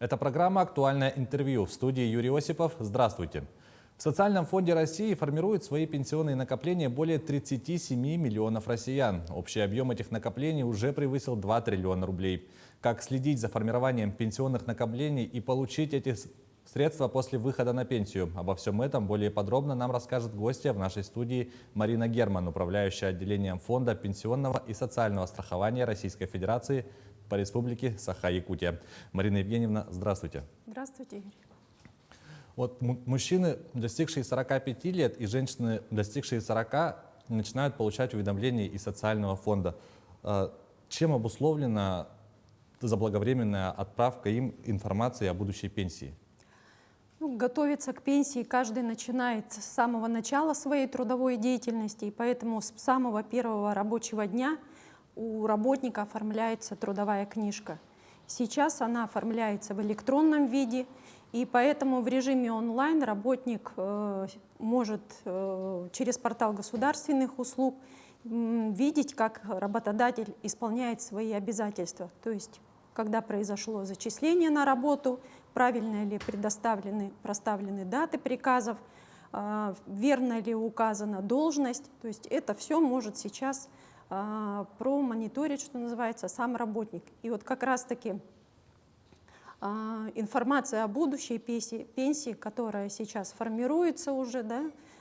Это программа «Актуальное интервью». В студии Юрий Осипов. Здравствуйте. В Социальном фонде России формируют свои пенсионные накопления более 37 миллионов россиян. Общий объем этих накоплений уже превысил 2 триллиона рублей. Как следить за формированием пенсионных накоплений и получить эти средства после выхода на пенсию? Обо всем этом более подробно нам расскажет гостья в нашей студии Марина Герман, управляющая отделением Фонда пенсионного и социального страхования Российской Федерации по Республике Саха-Якутия. Марина Евгеньевна, здравствуйте. Здравствуйте, Игорь. Вот мужчины, достигшие 45 лет, и женщины, достигшие 40, начинают получать уведомления из социального фонда. Чем обусловлена заблаговременная отправка им информации о будущей пенсии? Готовиться к пенсии каждый начинает с самого начала своей трудовой деятельности, и поэтому с самого первого рабочего дня у работника оформляется трудовая книжка. Сейчас она оформляется в электронном виде, и поэтому в режиме онлайн работник может через портал государственных услуг видеть, как работодатель исполняет свои обязательства. То есть, когда произошло зачисление на работу, правильно ли проставлены даты приказов, верно ли указана должность. То есть это все может сейчас промониторить, что называется, сам работник. И вот как раз-таки информация о будущей пенсии, которая сейчас формируется уже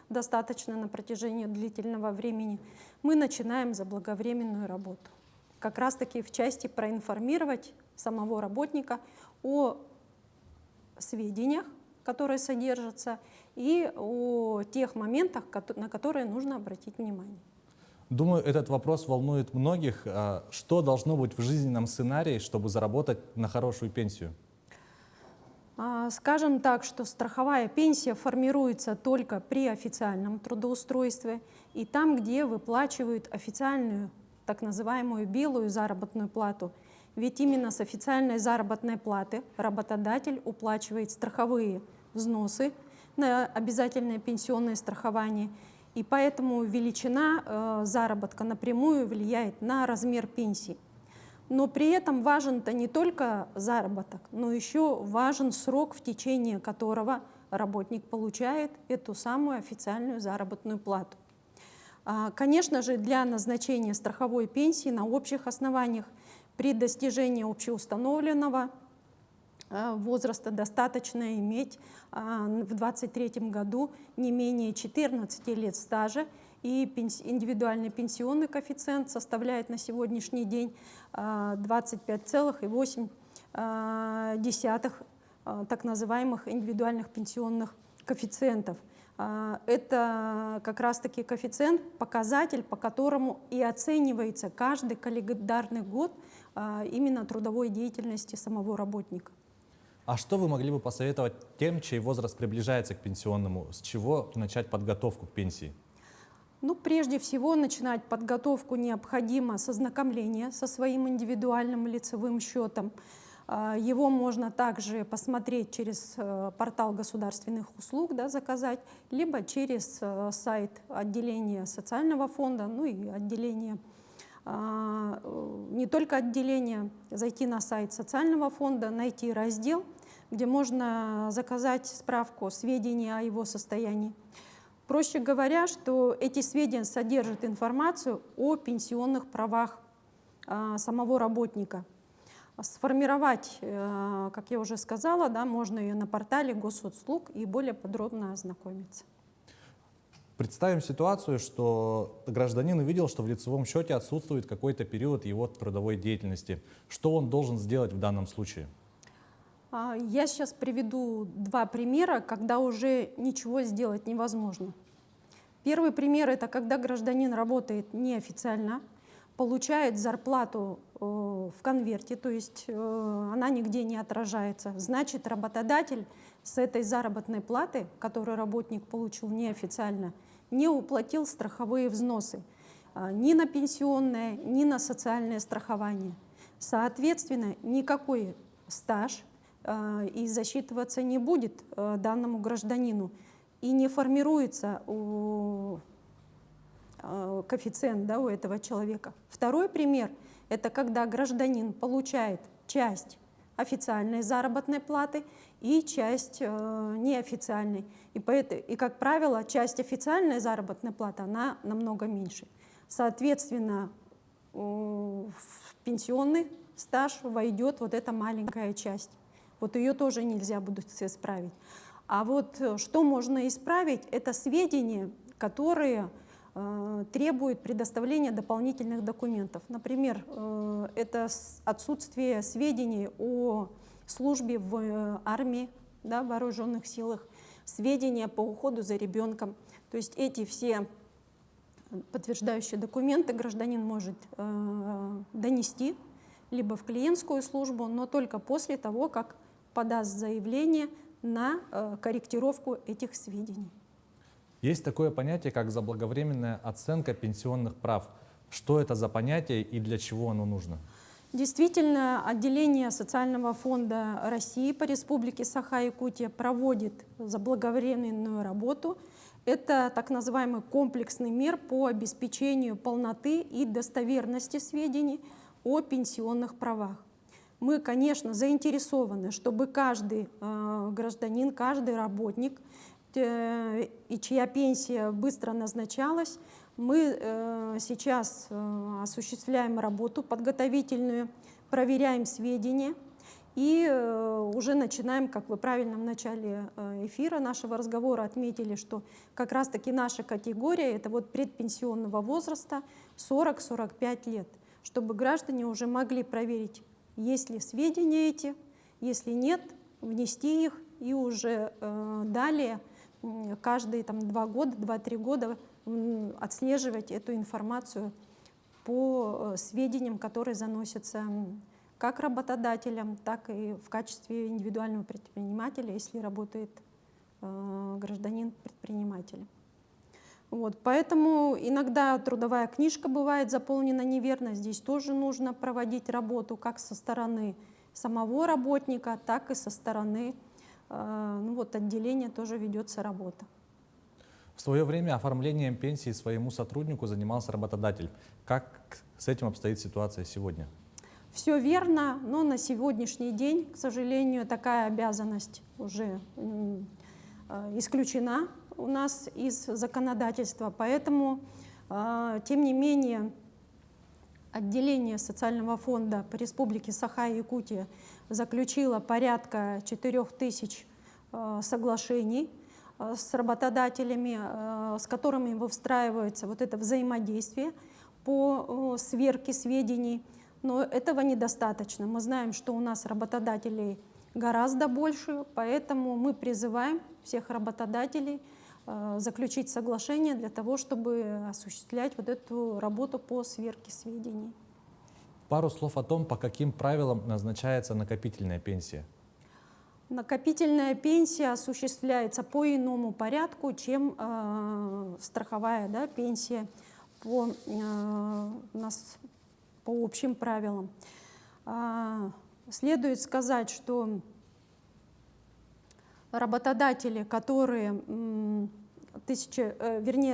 достаточно на протяжении длительного времени, мы начинаем заблаговременную работу. Как раз-таки в части проинформировать самого работника о сведениях, которые содержатся, и о тех моментах, на которые нужно обратить внимание. Думаю, этот вопрос волнует многих. Что должно быть в жизненном сценарии, чтобы заработать на хорошую пенсию? Скажем так, что страховая пенсия формируется только при официальном трудоустройстве и там, где выплачивают официальную, так называемую белую заработную плату. Ведь именно с официальной заработной платы работодатель уплачивает страховые взносы на обязательное пенсионное страхование, и поэтому величина заработка напрямую влияет на размер пенсии. Но при этом важен-то не только заработок, но еще важен срок, в течение которого работник получает эту самую официальную заработную плату. Конечно же, для назначения страховой пенсии на общих основаниях при достижении общеустановленного возраста достаточно иметь в 2023 году не менее 14 лет стажа, и индивидуальный пенсионный коэффициент составляет на сегодняшний день 25,8 так называемых индивидуальных пенсионных коэффициентов. Это как раз-таки коэффициент, показатель, по которому и оценивается каждый календарный год именно трудовой деятельности самого работника. А что вы могли бы посоветовать тем, чей возраст приближается к пенсионному? С чего начать подготовку к пенсии? Прежде всего, начинать подготовку необходимо с ознакомления со своим индивидуальным лицевым счетом. Его можно также посмотреть через портал государственных услуг, заказать, либо через сайт отделения социального фонда, и отделения, не только отделения, зайти на сайт социального фонда, найти раздел, где можно заказать справку, сведения о его состоянии. Проще говоря, что эти сведения содержат информацию о пенсионных правах самого работника. Сформировать, как я уже сказала, можно ее на портале госуслуг и более подробно ознакомиться. Представим ситуацию, что гражданин увидел, что в лицевом счете отсутствует какой-то период его трудовой деятельности. Что он должен сделать в данном случае? Я сейчас приведу два примера, когда уже ничего сделать невозможно. Первый пример – это когда гражданин работает неофициально, получает зарплату в конверте, то есть она нигде не отражается. Значит, работодатель с этой заработной платы, которую работник получил неофициально, не уплатил страховые взносы ни на пенсионное, ни на социальное страхование. Соответственно, никакой стаж и засчитываться не будет данному гражданину, и не формируется коэффициент у этого человека. Второй пример – это когда гражданин получает часть официальной заработной платы и часть неофициальной. И, как правило, часть официальной заработной платы, она намного меньше. Соответственно, в пенсионный стаж войдет вот эта маленькая часть. Вот ее тоже нельзя будет исправить. А вот что можно исправить, это сведения, которые требуют предоставления дополнительных документов. Например, это отсутствие сведений о службе в армии, да, в вооруженных силах, сведения по уходу за ребенком. То есть эти все подтверждающие документы гражданин может донести либо в клиентскую службу, но только после того, как подаст заявление на корректировку этих сведений. Есть такое понятие, как заблаговременная оценка пенсионных прав. Что это за понятие и для чего оно нужно? Действительно, отделение Социального фонда России по Республике Саха-Якутия проводит заблаговременную работу. Это так называемый комплексный мер по обеспечению полноты и достоверности сведений о пенсионных правах. Мы, конечно, заинтересованы, чтобы каждый гражданин, каждый работник, и чья пенсия быстро назначалась, мы сейчас осуществляем работу подготовительную, проверяем сведения и уже начинаем, как вы правильно в начале эфира нашего разговора отметили, что как раз-таки наша категория — это вот предпенсионного возраста 40-45 лет, чтобы граждане уже могли проверить, есть ли сведения эти, если нет, внести их и уже далее каждые 2 года, 2-3 года отслеживать эту информацию по сведениям, которые заносятся как работодателям, так и в качестве индивидуального предпринимателя, если работает гражданин предпринимателем. Вот, поэтому иногда трудовая книжка бывает заполнена неверно. Здесь тоже нужно проводить работу как со стороны самого работника, так и со стороны отделения тоже ведется работа. В свое время оформлением пенсии своему сотруднику занимался работодатель. Как с этим обстоит ситуация сегодня? Все верно, но на сегодняшний день, к сожалению, такая обязанность уже исключена у нас из законодательства. Поэтому, тем не менее, отделение Социального фонда по Республике Саха-Якутия заключило порядка 4000 соглашений с работодателями, с которыми выстраивается вот это взаимодействие по сверке сведений. Но этого недостаточно. Мы знаем, что у нас работодателей гораздо больше, поэтому мы призываем всех работодателей заключить соглашение для того, чтобы осуществлять вот эту работу по сверке сведений. Пару слов о том, по каким правилам назначается накопительная пенсия. Накопительная пенсия осуществляется по иному порядку, чем страховая, да, пенсия у нас по общим правилам. Следует сказать, что работодатели,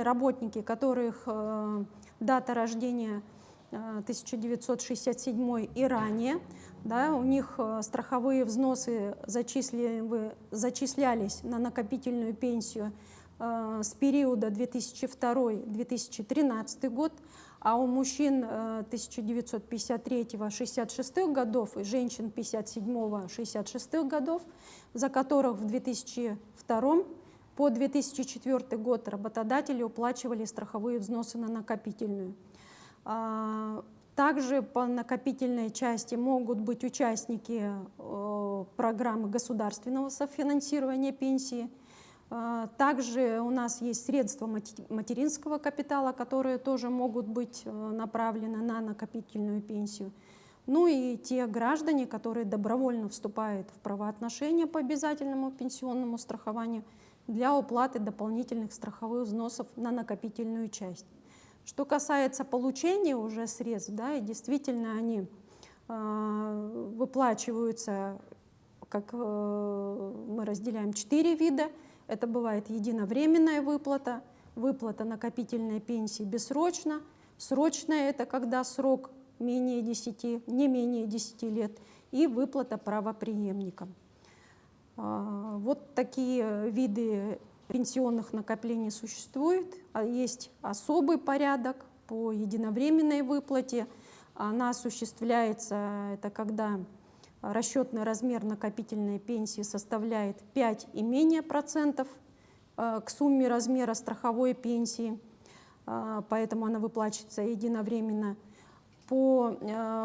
работники, которых дата рождения 1967 и ранее, да, у них страховые взносы зачислялись на накопительную пенсию с периода 2002-2013 год, а у мужчин 1953-66 годов и женщин 57-66 годов, за которых в 2002 по 2004 год работодатели уплачивали страховые взносы на накопительную. Также по накопительной части могут быть участники программы государственного софинансирования пенсии. Также у нас есть средства материнского капитала, которые тоже могут быть направлены на накопительную пенсию. Ну и те граждане, которые добровольно вступают в правоотношения по обязательному пенсионному страхованию для уплаты дополнительных страховых взносов на накопительную часть. Что касается получения уже средств, да, и действительно они выплачиваются, как мы разделяем, 4 вида. Это бывает единовременная выплата, выплата накопительной пенсии бессрочно, срочная — это когда срок не менее 10 лет, и выплата правопреемникам. Вот такие виды пенсионных накоплений существуют. Есть особый порядок по единовременной выплате. Она осуществляется, это когда расчетный размер накопительной пенсии составляет 5 и менее процентов к сумме размера страховой пенсии, поэтому она выплачивается единовременно. По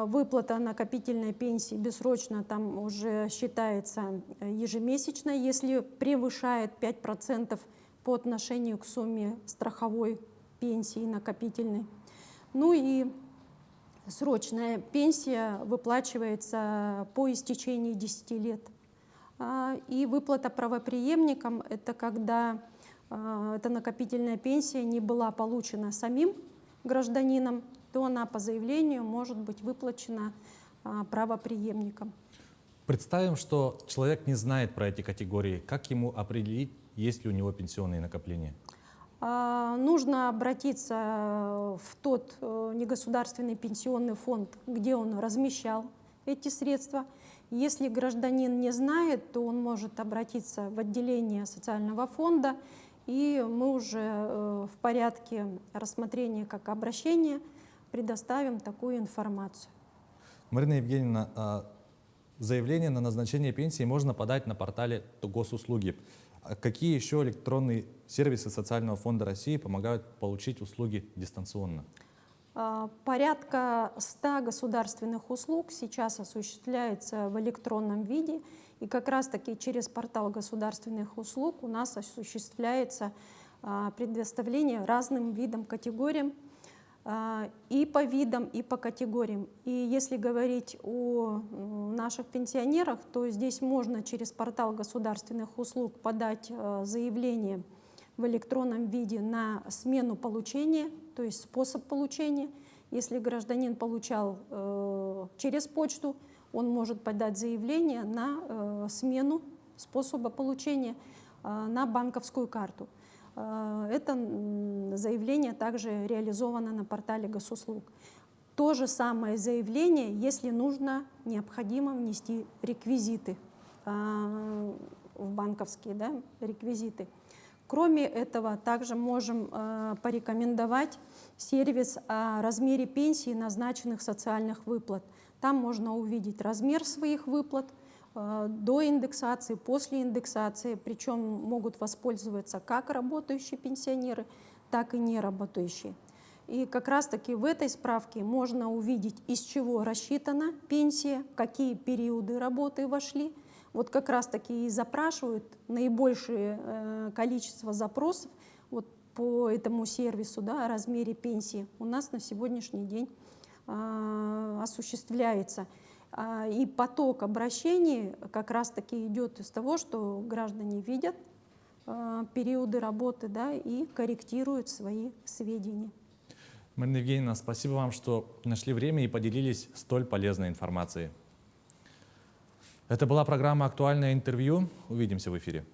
выплате накопительной пенсии бессрочно там уже считается ежемесячно, если превышает 5% по отношению к сумме страховой пенсии накопительной. Ну и срочная пенсия выплачивается по истечении 10 лет. И выплата правопреемникам — это когда эта накопительная пенсия не была получена самим гражданином, то она по заявлению может быть выплачена правопреемником. Представим, что человек не знает про эти категории. Как ему определить, есть ли у него пенсионные накопления? Нужно обратиться в тот негосударственный пенсионный фонд, где он размещал эти средства. Если гражданин не знает, то он может обратиться в отделение социального фонда, и мы уже в порядке рассмотрения как обращения предоставим такую информацию. Марина Евгеньевна, заявление на назначение пенсии можно подать на портале Госуслуги. Какие еще электронные сервисы Социального фонда России помогают получить услуги дистанционно? Порядка 100 государственных услуг сейчас осуществляется в электронном виде, и как раз-таки через портал государственных услуг у нас осуществляется предоставление разным видам, категориям, и по видам, и по категориям. И если говорить о наших пенсионерах, то здесь можно через портал государственных услуг подать заявление в электронном виде на смену получения, то есть способ получения. Если гражданин получал через почту, он может подать заявление на смену способа получения на банковскую карту. Это заявление также реализовано на портале госуслуг. То же самое заявление, если нужно, необходимо внести реквизиты в банковские, да, реквизиты. Кроме этого, также можем порекомендовать сервис о размере пенсии назначенных социальных выплат. Там можно увидеть размер своих выплат до индексации, после индексации, причем могут воспользоваться как работающие пенсионеры, так и неработающие. И как раз-таки в этой справке можно увидеть, из чего рассчитана пенсия, какие периоды работы вошли. Вот как раз-таки и запрашивают наибольшее количество запросов вот по этому сервису, да, о размере пенсии. У нас на сегодняшний день осуществляется. И поток обращений как раз-таки идет из того, что граждане видят периоды работы, да, и корректируют свои сведения. Марина Евгеньевна, спасибо вам, что нашли время и поделились столь полезной информацией. Это была программа «Актуальное интервью». Увидимся в эфире.